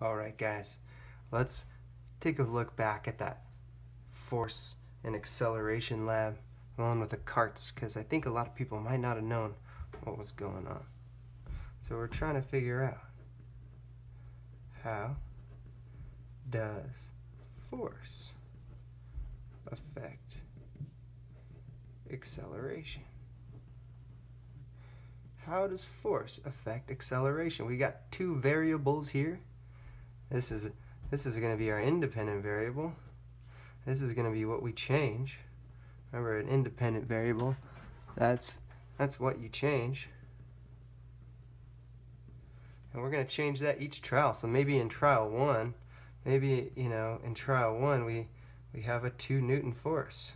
Alright guys, let's take a look back at that force and acceleration lab along with the carts, because I think a lot of people might not have known what was going on. So we're trying to figure out, how does force affect acceleration? How does force affect acceleration? We got two variables here. This is going to be our independent variable. This is going to be what we change. Remember, an independent variable, that's what you change. And we're going to change that each trial. So maybe in trial 1, in trial 1 we have a 2 Newton force.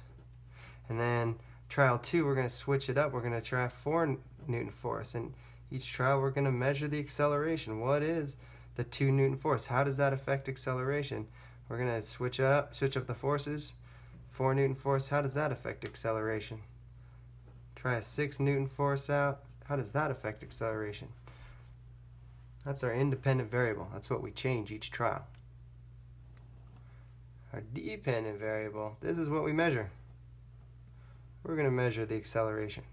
And then trial 2, we're going to switch it up. We're going to try 4 Newton force. And each trial we're going to measure the acceleration. What is the 2 Newton force? How does that affect acceleration? We're going to switch up the forces. 4 Newton force, how does that affect acceleration? Try a 6 Newton force out. How does that affect acceleration? That's our independent variable. That's what we change each trial. Our dependent variable, this is what we measure. We're going to measure the acceleration.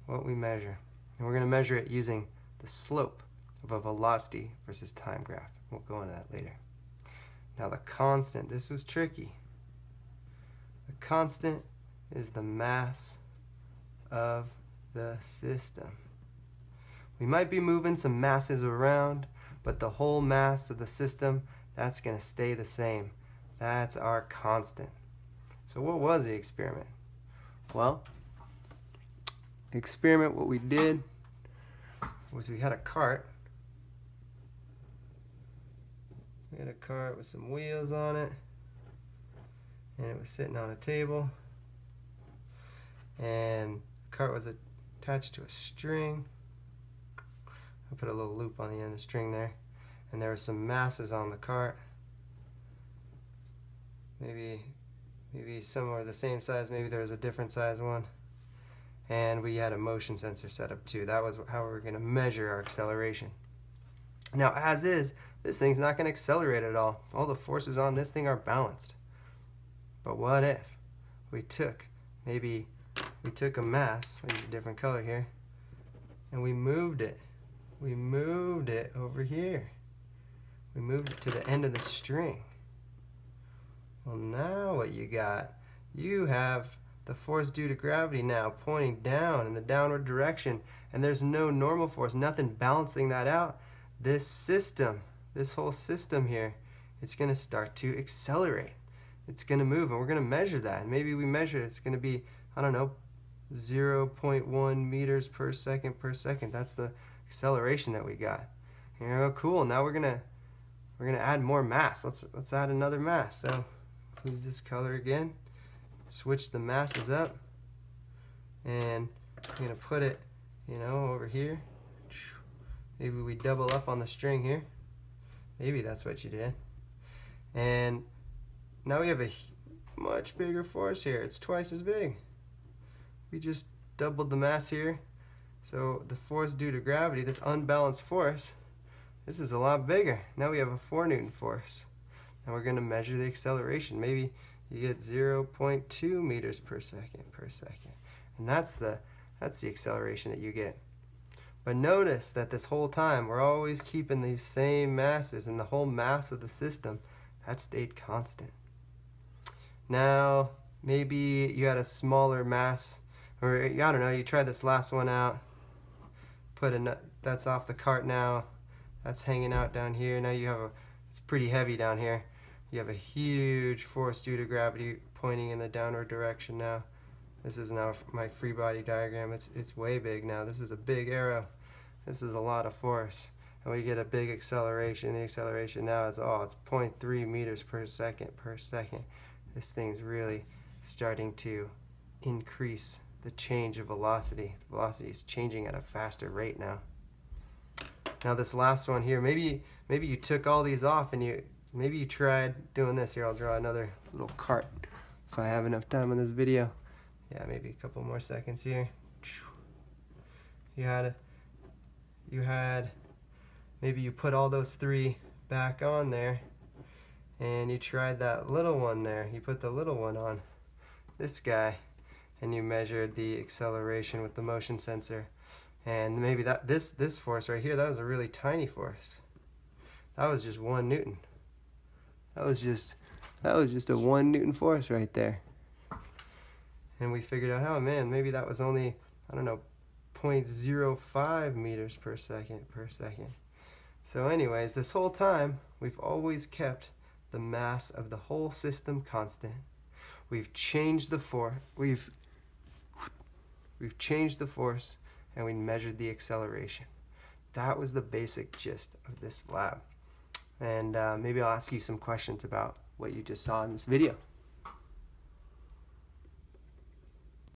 What we measure. And we're going to measure it using the slope of a velocity versus time graph. We'll go into that later. Now the constant, this was tricky. The constant is the mass of the system. We might be moving some masses around, but the whole mass of the system, that's going to stay the same. That's our constant. So what was the experiment? Well, the experiment, what we did was we had a cart. We had a cart with some wheels on it, and it was sitting on a table, and the cart was attached to a string. I put a little loop on the end of the string there, and there were some masses on the cart. Maybe some were the same size, maybe there was a different size one. And we had a motion sensor set up too. That was how we were going to measure our acceleration. Now, as is, this thing's not going to accelerate at all. All the forces on this thing are balanced. But what if we took a mass, we use a different color here, and we moved it. We moved it over here. We moved it to the end of the string. Well, now what you got? You have the force due to gravity now pointing down in the downward direction, and there's no normal force, nothing balancing that out. This system, this whole system here, it's going to start to accelerate. It's going to move, and we're going to measure that. And maybe we measure it. It's going to be, I don't know, 0.1 meters per second. That's the acceleration that we got. And you're, oh, cool. Now we're gonna add more mass. Let's add another mass. So use this color again. Switch the masses up, and I'm gonna put it, over here. Maybe we double up on the string here. Maybe that's what you did. And now we have a much bigger force here. It's twice as big. We just doubled the mass here. So the force due to gravity, this unbalanced force, this is a lot bigger. Now we have a 4 Newton force. Now we're going to measure the acceleration. Maybe you get 0.2 meters per second. And that's the acceleration that you get. But notice that this whole time we're always keeping these same masses, and the whole mass of the system, that stayed constant. Now maybe you had a smaller mass, or I don't know, you try this last one out. That's off the cart now. That's hanging out down here. Now you have it's pretty heavy down here. You have a huge force due to gravity pointing in the downward direction now. This is now my free body diagram. It's way big now. This is a big arrow. This is a lot of force. And we get a big acceleration. The acceleration now is, it's 0.3 meters per second. This thing's really starting to increase the change of velocity. The velocity is changing at a faster rate now. Now this last one here, maybe you took all these off, and maybe you tried doing this. Here, I'll draw another little cart if I have enough time in this video. Yeah, maybe a couple more seconds here. You had maybe you put all those three back on there, and you tried that little one there. You put the little one on this guy, and you measured the acceleration with the motion sensor. And maybe that this force right here, that was a really tiny force. That was just 1 Newton. That was just a 1 Newton force right there. And we figured out, oh man, maybe that was only, I don't know, 0.05 meters per second. So anyways, this whole time, we've always kept the mass of the whole system constant. We've changed the force. We've changed the force, and we measured the acceleration. That was the basic gist of this lab. And maybe I'll ask you some questions about what you just saw in this video.